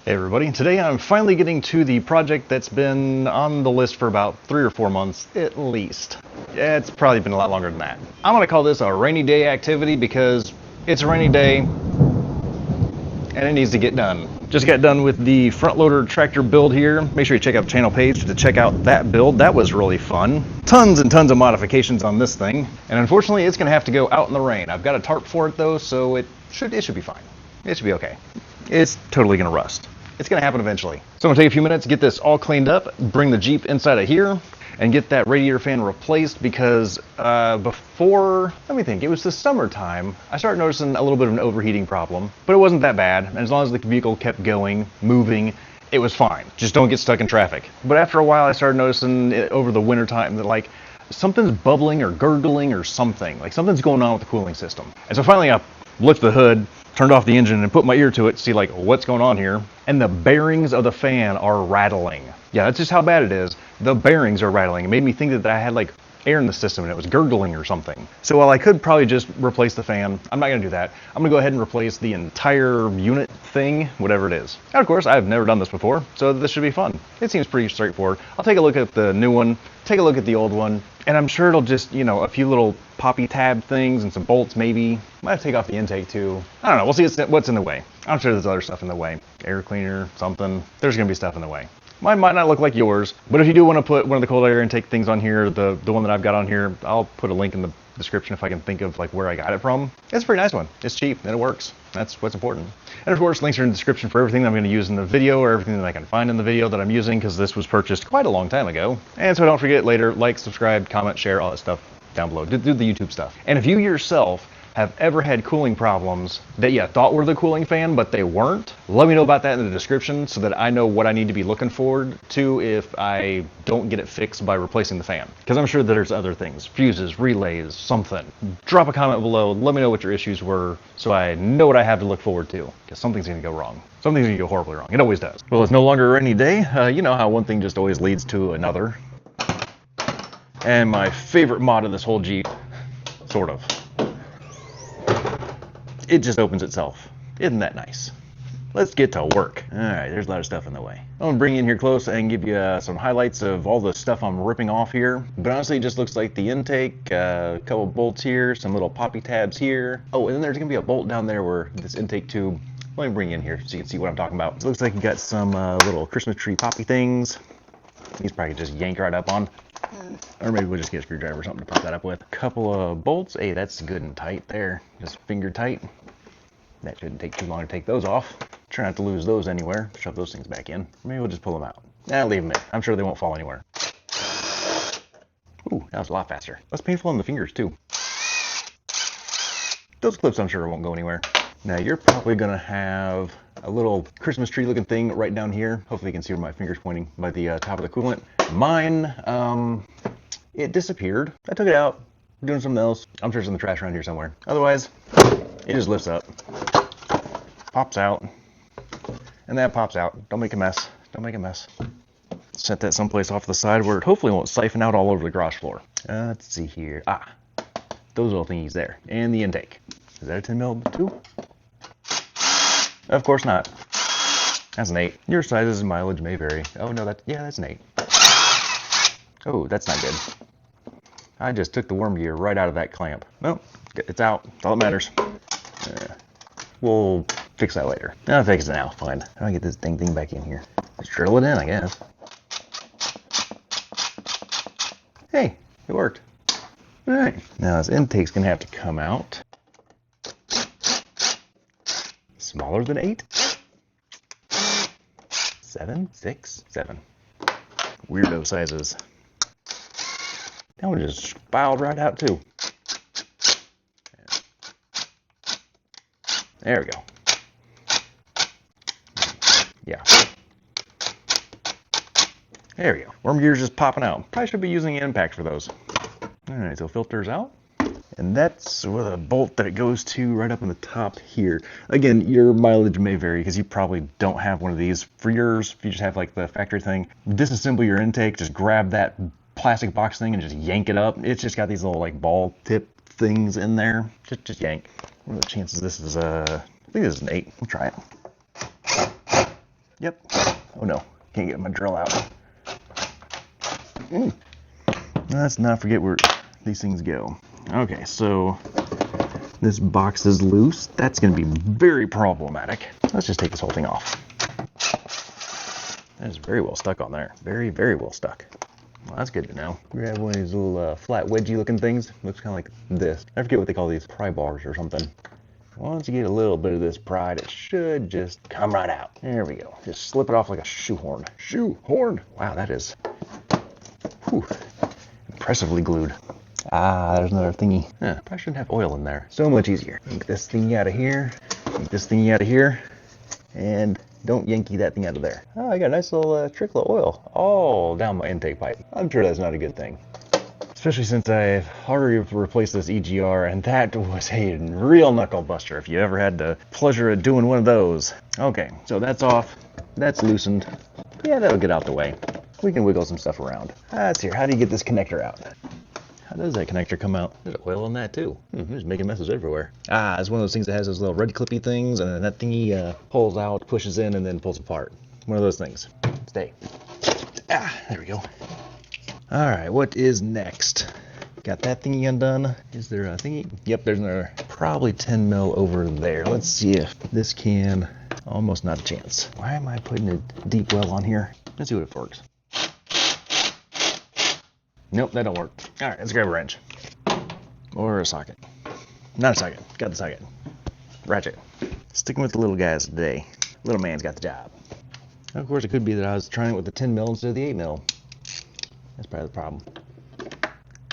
Hey everybody, today I'm finally getting to the project that's been on the list for about 3 or 4 months at least. Yeah, it's probably been a lot longer than that. I'm gonna call this a rainy day activity because it's a rainy day and it needs to get done. Just got done with the front loader tractor build here. Make sure you check out the channel page to check out that build. That was really fun. Tons and tons of modifications on this thing. And unfortunately it's gonna have to go out in the rain. I've got a tarp for it though, so it should be fine. It should be okay. It's totally gonna rust. It's gonna happen eventually. So I'm gonna take a few minutes, get this all cleaned up, bring the Jeep inside of here, and get that radiator fan replaced because before, let me think, it was the summertime, I started noticing a little bit of an overheating problem, but it wasn't that bad. And as long as the vehicle kept going, moving, it was fine. Just don't get stuck in traffic. But after a while, I started noticing over the winter time that like something's bubbling or gurgling or something. Like something's going on with the cooling system. And so finally I lifted the hood, turned off the engine and put my ear to it to see like what's going on here. And the bearings of the fan are rattling. Yeah, that's just how bad it is. The bearings are rattling. It made me think that I had like air in the system and it was gurgling or something. So while I could probably just replace the fan, I'm not gonna do that. I'm gonna go ahead and replace the entire unit thing, whatever it is. And of course, I've never done this before, so this should be fun. It seems pretty straightforward. I'll take a look at the new one, take a look at the old one, and I'm sure it'll just, you know, a few little poppy tab things and some bolts maybe. Might have to take off the intake too. I don't know, we'll see what's in the way. I'm sure there's other stuff in the way. Air cleaner, something. There's gonna be stuff in the way. Mine might not look like yours, but if you do want to put one of the cold air intake things on here, the one that I've got on here, I'll put a link in the description if I can think of like where I got it from. It's a pretty nice one. It's cheap and it works. That's what's important. And of course, links are in the description for everything that I'm going to use in the video or everything that I can find in the video that I'm using because this was purchased quite a long time ago. And so don't forget later, like, subscribe, comment, share, all that stuff down below. Do the YouTube stuff. And if you yourself have ever had cooling problems that you thought were the cooling fan, but they weren't, let me know about that in the description so that I know what I need to be looking forward to if I don't get it fixed by replacing the fan. Because I'm sure that there's other things, fuses, relays, something. Drop a comment below, let me know what your issues were so I know what I have to look forward to. Because something's gonna go wrong. Something's gonna go horribly wrong. It always does. Well, it's no longer a rainy day. You know how one thing just always leads to another. And my favorite mod of this whole Jeep, sort of. It just opens itself. Isn't that nice? Let's get to work. All right, there's a lot of stuff in the way. I'm gonna bring you in here close and give you some highlights of all the stuff I'm ripping off here. But honestly, it just looks like the intake, a couple bolts here, some little poppy tabs here. Oh, and then there's gonna be a bolt down there where this intake tube, let me bring you in here so you can see what I'm talking about. It looks like you got some little Christmas tree poppy things. These probably just yank right up on. Or maybe we'll just get a screwdriver or something to pop that up with. A couple of bolts. Hey, that's good and tight there. Just finger tight. That shouldn't take too long to take those off. Try not to lose those anywhere. Shove those things back in. Maybe we'll just pull them out. Leave them in. I'm sure they won't fall anywhere. Ooh, that was a lot faster. Less painful on the fingers too. Those clips I'm sure won't go anywhere. Now you're probably gonna have a little Christmas tree looking thing right down here. Hopefully you can see where my finger's pointing by the top of the coolant. Mine, it disappeared. I took it out, doing something else. I'm sure it's in the trash around here somewhere. Otherwise, it just lifts up, pops out, and that pops out. Don't make a mess. Don't make a mess. Set that someplace off to the side where it hopefully won't siphon out all over the garage floor. Let's see here. Those little thingies there. And the intake. Is that a 10 mil too? Of course not. That's an 8. Your sizes and mileage may vary. Oh no, that's an 8. Oh, that's not good. I just took the worm gear right out of that clamp. Well, it's out. That's all that matters. We'll fix that later. I'll fix it now. Fine. How do I get this dang thing back in here? Just drill it in, I guess. Hey, it worked. All right. Now this intake's gonna have to come out. Smaller than 8? 7, 6, 7. Weirdo sizes. That one just spiraled right out too. There we go. Yeah. There we go. Worm gear's just popping out. Probably should be using an impact for those. All right, so filter's out. And that's with a bolt that it goes to right up in the top here. Again, your mileage may vary because you probably don't have one of these. For yours, if you just have like the factory thing, disassemble your intake, just grab that plastic box thing and just yank it up. It's just got these little like ball tip things in there. Just yank. What are the chances this is I think this is an 8. We'll try it. Yep. Oh no, can't get my drill out. Let's not forget where these things go. Okay, so this box is loose. That's going to be very problematic. Let's just take this whole thing off. That is very well stuck on there. Very, very well stuck. Well, that's good to know. Grab one of these little flat wedgy looking things. Looks kind of like this. I forget what they call these, pry bars or something. Once you get a little bit of this pried, it should just come right out. There we go. Just slip it off like a shoehorn. Shoehorn! Wow, that is impressively glued. Ah, there's another thingy. Yeah, probably shouldn't have oil in there. So much easier. Yank this thingy out of here. Yank this thingy out of here. And don't yanky that thing out of there. Oh, I got a nice little trickle of oil all down my intake pipe. I'm sure that's not a good thing. Especially since I've already replaced this EGR, and that was a real knuckle buster if you ever had the pleasure of doing one of those. Okay, so that's off. That's loosened. Yeah, that'll get out the way. We can wiggle some stuff around. That's here. How do you get this connector out? How does that connector come out? There's oil in that too. Just making messes everywhere. Ah, it's one of those things that has those little red clippy things, and then that thingy pulls out, pushes in, and then pulls apart. One of those things. Stay. Ah, there we go. Alright, what is next? Got that thingy undone. Is there a thingy? Yep, there's another probably 10 mil over there. Let's see if this can. Almost not a chance. Why am I putting a deep well on here? Let's see what it works. Nope, that don't work. Alright, let's grab a wrench. Or a socket. Not a socket. Got the socket. Ratchet. Sticking with the little guys today. Little man's got the job. Of course, it could be that I was trying it with the 10 mil instead of the 8 mil. That's probably the problem.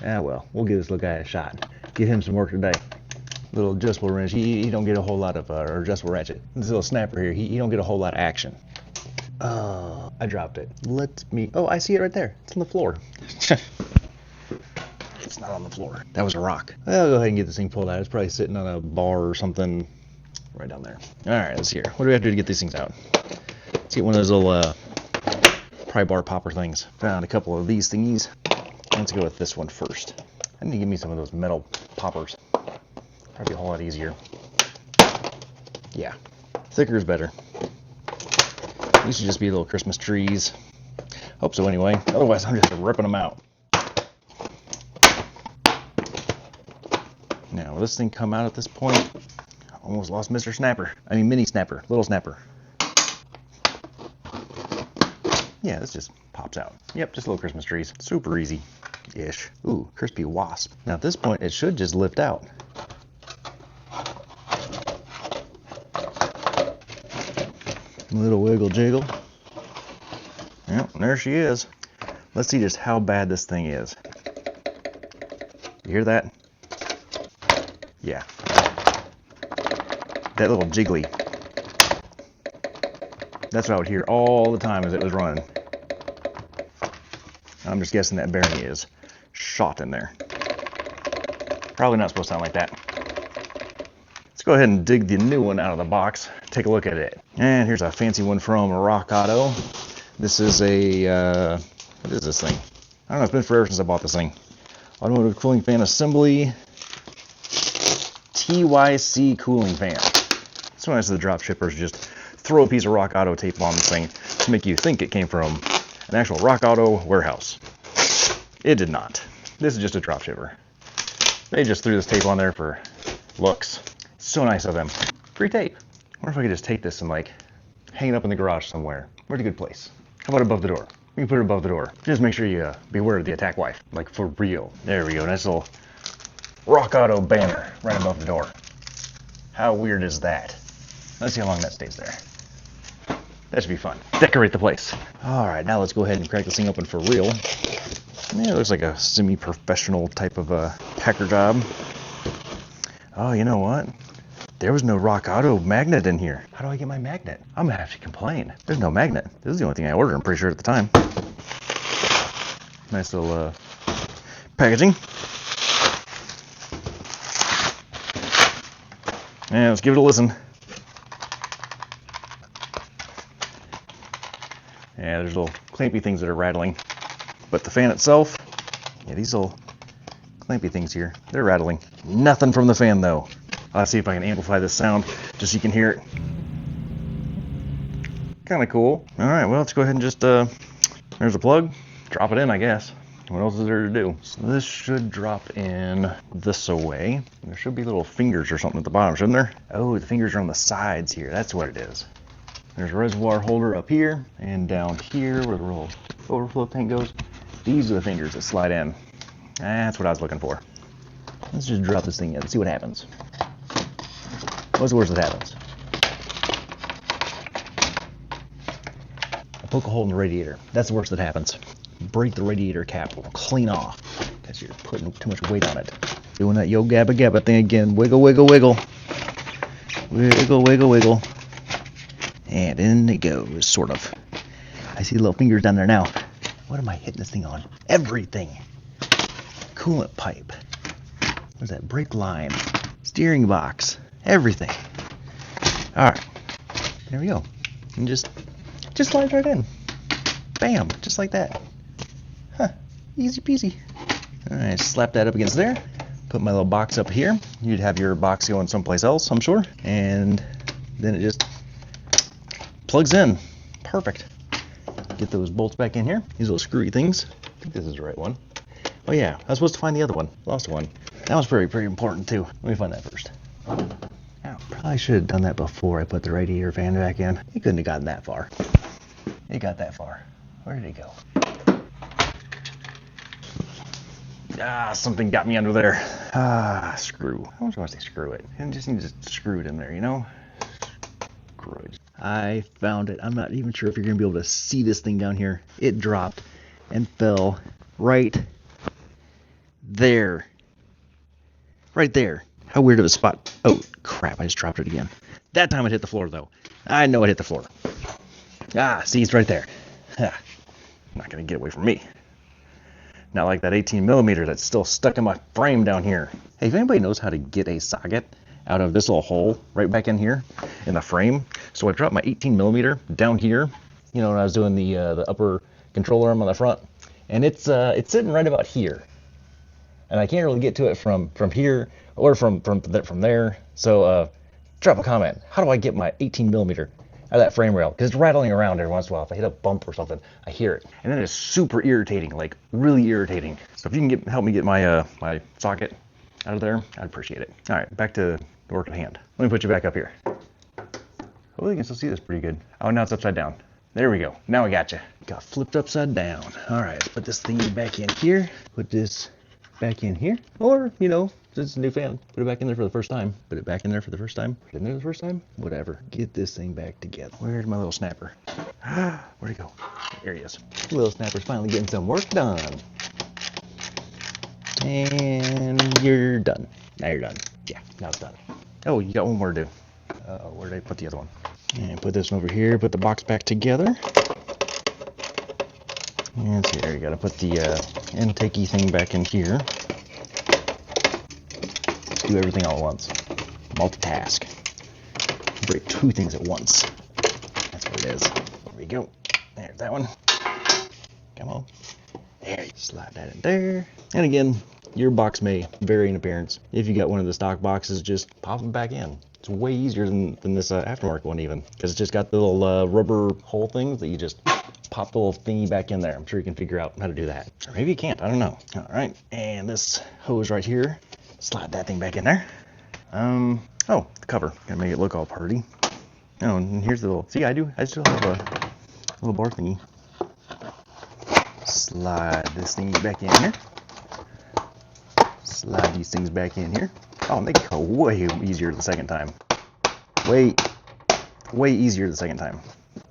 Ah well, we'll give this little guy a shot. Give him some work today. Little adjustable wrench, he don't get a whole lot of, or adjustable ratchet. This little snapper here, he don't get a whole lot of action. I dropped it. Oh, I see it right there. It's on the floor. It's not on the floor. That was a rock. I'll go ahead and get this thing pulled out. It's probably sitting on a bar or something right down there. All right, let's see here. What do we have to do to get these things out? Let's get one of those little pry bar popper things. Found a couple of these thingies. Let's go with this one first. I need to give me some of those metal poppers. Probably a whole lot easier. Yeah, thicker is better. These should just be little Christmas trees. Hope so anyway. Otherwise, I'm just ripping them out. Now, will this thing come out at this point? Almost lost Mr. Snapper. I mean, mini snapper, little snapper. Yeah, this just pops out. Yep, just little Christmas trees. Super easy-ish. Ooh, crispy wasp. Now, at this point, it should just lift out. A little wiggle jiggle. Yep, there she is. Let's see just how bad this thing is. You hear that? Yeah. That little jiggly. That's what I would hear all the time as it was running. I'm just guessing that bearing is shot in there. Probably not supposed to sound like that. Let's go ahead and dig the new one out of the box. Take a look at it. And here's a fancy one from Rock Auto. This is a, what is this thing? I don't know, it's been forever since I bought this thing. Automotive cooling fan assembly. TYC cooling fan. So nice of the drop shippers just throw a piece of Rock Auto tape on this thing to make you think it came from an actual Rock Auto warehouse. It did not. This is just a drop shipper. They just threw this tape on there for looks. So nice of them. Free tape. I wonder if I could just take this and like hang it up in the garage somewhere. Where's a good place? How about above the door? We can put it above the door. Just make sure you beware of the attack wife. Like for real. There we go. Nice little Rock Auto banner right above the door. How weird is that? Let's see how long that stays there. That should be fun. Decorate the place. All right, now let's go ahead and crack this thing open for real. Yeah, it looks like a semi-professional type of a packer job. Oh, you know what? There was no Rock Auto magnet in here. How do I get my magnet? I'm gonna have to complain. There's no magnet. This is the only thing I ordered, I'm pretty sure, at the time. Nice little packaging. Yeah, let's give it a listen. Yeah, there's little clampy things that are rattling. But the fan itself, yeah, these little clampy things here, they're rattling. Nothing from the fan though. Let's see if I can amplify this sound just so you can hear it. Kind of cool. All right, well, let's go ahead and just, there's a plug. Drop it in, I guess. What else is there to do? So this should drop in this away. There should be little fingers or something at the bottom, shouldn't there? Oh, the fingers are on the sides here. That's what it is. There's a reservoir holder up here and down here where the little overflow tank goes. These are the fingers that slide in. That's what I was looking for. Let's just drop this thing in and see what happens. What's the worst that happens? I poke a hole in the radiator. That's the worst that happens. Break the radiator cap clean off because you're putting too much weight on it. Doing that yo gabba gabba thing again. Wiggle, wiggle, wiggle. Wiggle, wiggle, wiggle. And in it goes, sort of. I see the little fingers down there now. What am I hitting this thing on? Everything. Coolant pipe. What's that? Brake line. Steering box. Everything. Alright. There we go. And just slides right in. Bam. Just like that. Huh. Easy peasy. Alright, slap that up against there. Put my little box up here. You'd have your box going someplace else, I'm sure. And then it just plugs in. Perfect. Get those bolts back in here. These little screwy things. I think this is the right one. Oh yeah, I was supposed to find the other one. Lost one. That was pretty important too. Let me find that first. Now, probably should have done that before I put the radiator fan back in. It couldn't have gotten that far. It got that far. Where did it go? Ah, something got me under there. Ah, screw. How much do I say screw it? I just need to screw it in there, you know? Screw it. I found it. I'm not even sure if you're going to be able to see this thing down here. It dropped and fell right there. Right there. How weird of a spot. Oh, crap. I just dropped it again. That time it hit the floor, though. I know it hit the floor. Ah, see, it's right there. Not going to get away from me. Not like that 18 millimeter that's still stuck in my frame down here. Hey, if anybody knows how to get a socket out of this little hole right back in here in the frame. So I dropped my 18 millimeter down here, you know, when I was doing the upper control arm on the front, and it's sitting right about here, and I can't really get to it from here or from there. So drop a comment. How do I get my 18 millimeter out of that frame rail? Because it's rattling around every once in a while. If I hit a bump or something, I hear it, and then it's super irritating, like really irritating. So if you can help me get my my socket out of there, I'd appreciate it. All right, back to the work at hand. Let me put you back up here. Hopefully you can still see this pretty good. Oh, now it's upside down. There we go. Now I got you. Got flipped upside down. All right, let's put this thing back in here. Put this back in here. Or, you know, since it's a new fan, put it back in there for the first time. Put it back in there for the first time. Put it in there the first time. Whatever. Get this thing back together. Where's my little snapper? Where'd it go? There he is. The little snapper's finally getting some work done. And you're done. Now you're done. Yeah, now it's done. Oh, you got one more to do. Where did I put the other one? And put this one over here. Put the box back together. And see, there you gotta put the intakey thing back in here. Do everything all at once. Multitask. Break two things at once. That's what it is. There we go. There's that one. Come on. There, slide that in there. And again, your box may vary in appearance. If you got one of the stock boxes, just pop them back in. It's way easier than this aftermarket one even, because it's just got the little rubber hole things that you just pop the little thingy back in there. I'm sure you can figure out how to do that. Or maybe you can't, I don't know. All right, and this hose right here, slide that thing back in there. Oh, the cover, gotta make it look all pretty. Oh, and here's the little, see, I still have a little bar thingy. Slide this thing back in here. Slide these things back in here. Oh, and they go way easier the second time. Way easier the second time.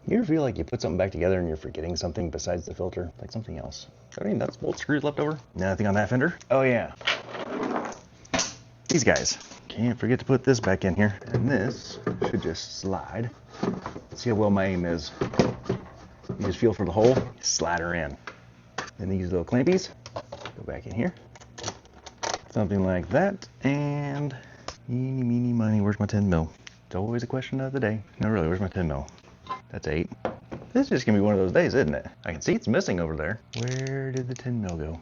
You ever feel like you put something back together and you're forgetting something besides the filter? Like something else. Got any nuts, bolts, screws left over? Nothing on that fender? Oh yeah. These guys. Can't forget to put this back in here. And this should just slide. See how well my aim is. You just feel for the hole, slide her in. Then these little clampies go back in here. Something like that, and eeny, meeny, miny, where's my 10 mil? It's always a question of the day. No, really, where's my 10 mil? That's 8. This is just gonna be one of those days, isn't it? I can see it's missing over there. Where did the 10 mil go?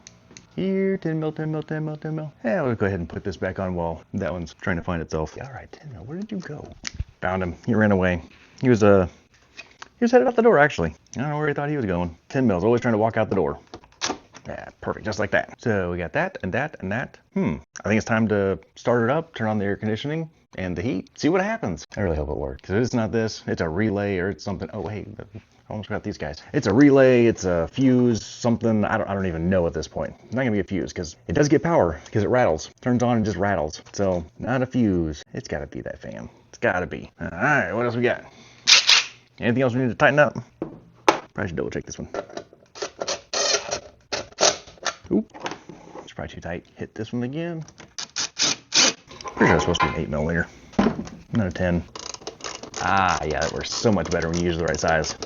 Here, 10 mil, 10 mil, 10 mil, 10 mil. Yeah, we'll go ahead and put this back on while that one's trying to find itself. All right, 10 mil, where did you go? Found him, he ran away. He was He was headed out the door, actually. I don't know where he thought he was going. 10 mils, always trying to walk out the door. Yeah, perfect, just like that. So we got that and that and that. I think it's time to start it up, turn on the air conditioning and the heat, see what happens. I really hope it works. Because it's not this, it's a relay or it's something. Oh, hey, I almost got these guys. It's a relay, it's a fuse, something. I don't even know at this point. It's not gonna be a fuse because it does get power because it rattles. Turns on and just rattles. So not a fuse. It's gotta be that fan. It's gotta be. All right, what else we got? Anything else we need to tighten up? Probably should double check this one. Oop, it's probably too tight. Hit this one again. Pretty sure it's supposed to be an 8 millimeter, not a 10. Ah, yeah, that works so much better when you use the right size.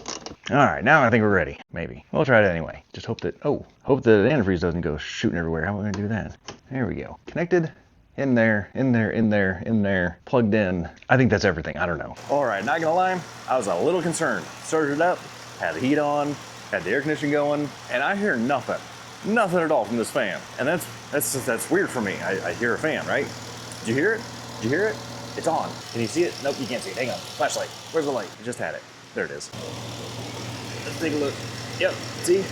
All right, now I think we're ready. Maybe. We'll try it anyway. Just hope that, hope the antifreeze doesn't go shooting everywhere. How am I gonna do that? There we go. Connected. In there, plugged in. I think that's everything, I don't know. All right, not gonna lie, I was a little concerned. Started it up, had the heat on, had the air conditioning going, and I hear nothing. Nothing at all from this fan. And that's weird for me. I hear a fan, right? Did you hear it? Did you hear it? It's on. Can you see it? Nope, you can't see it. Hang on. Flashlight. Where's the light? You just had it. There it is. Let's take a look. Yep, see?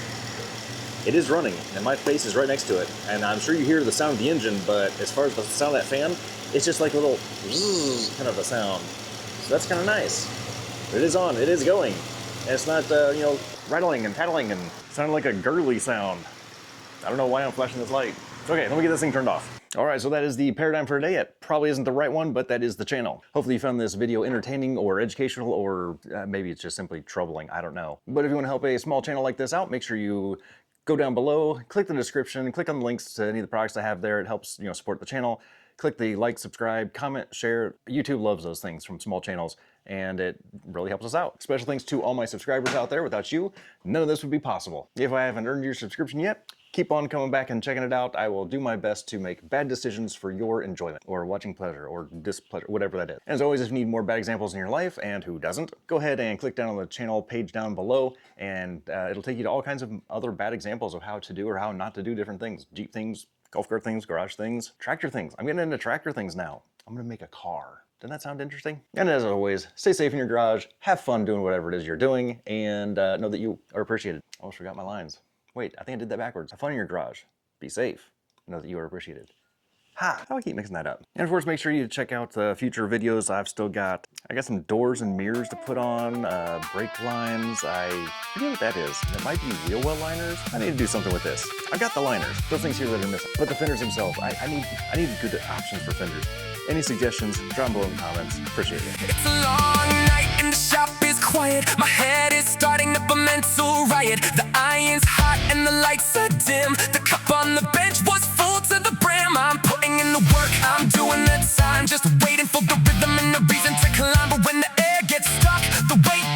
It is running, and my face is right next to it. And I'm sure you hear the sound of the engine, but as far as the sound of that fan, it's just like a little zzz kind of a sound. So that's kind of nice. It is on. It is going. And it's not, rattling and tattling and sounding like a gurgly sound. I don't know why I'm flashing this light. Okay, let me get this thing turned off. All right, so that is the paradigm for today. It probably isn't the right one, but that is the channel. Hopefully you found this video entertaining or educational, or maybe it's just simply troubling, I don't know. But if you want to help a small channel like this out, make sure you go down below, click the description, click on the links to any of the products I have there. It helps, support the channel. Click the like, subscribe, comment, share. YouTube loves those things from small channels, and it really helps us out. Special thanks to all my subscribers out there. Without you, none of this would be possible. If I haven't earned your subscription yet, keep on coming back and checking it out. I will do my best to make bad decisions for your enjoyment, or watching pleasure, or displeasure, whatever that is. As always, if you need more bad examples in your life, and who doesn't, go ahead and click down on the channel page down below, and it'll take you to all kinds of other bad examples of how to do or how not to do different things. Jeep things, golf cart things, garage things, tractor things. I'm getting into tractor things now. I'm gonna make a car. Doesn't that sound interesting? And as always, stay safe in your garage, have fun doing whatever it is you're doing, and know that you are appreciated. I almost forgot my lines. Wait, I think I did that backwards. Have fun in your garage. Be safe. Know that you are appreciated. Ha! How do I keep mixing that up? And of course, make sure you check out the future videos. I got some doors and mirrors to put on, brake lines. I forget what that is. It might be wheel well liners. I need to do something with this. I got the liners. Those things here that are missing. But the fenders themselves, I need good options for fenders. Any suggestions, drop them below in the comments. Appreciate it. It's a long night and the shop is quiet. My head is starting up a mental riot. The iron's hot and the lights are dim. The cup on the bench was full to the brim. I'm putting in the work, I'm doing the time. Just waiting for the rhythm and the reason to climb. But when the air gets stuck, the weight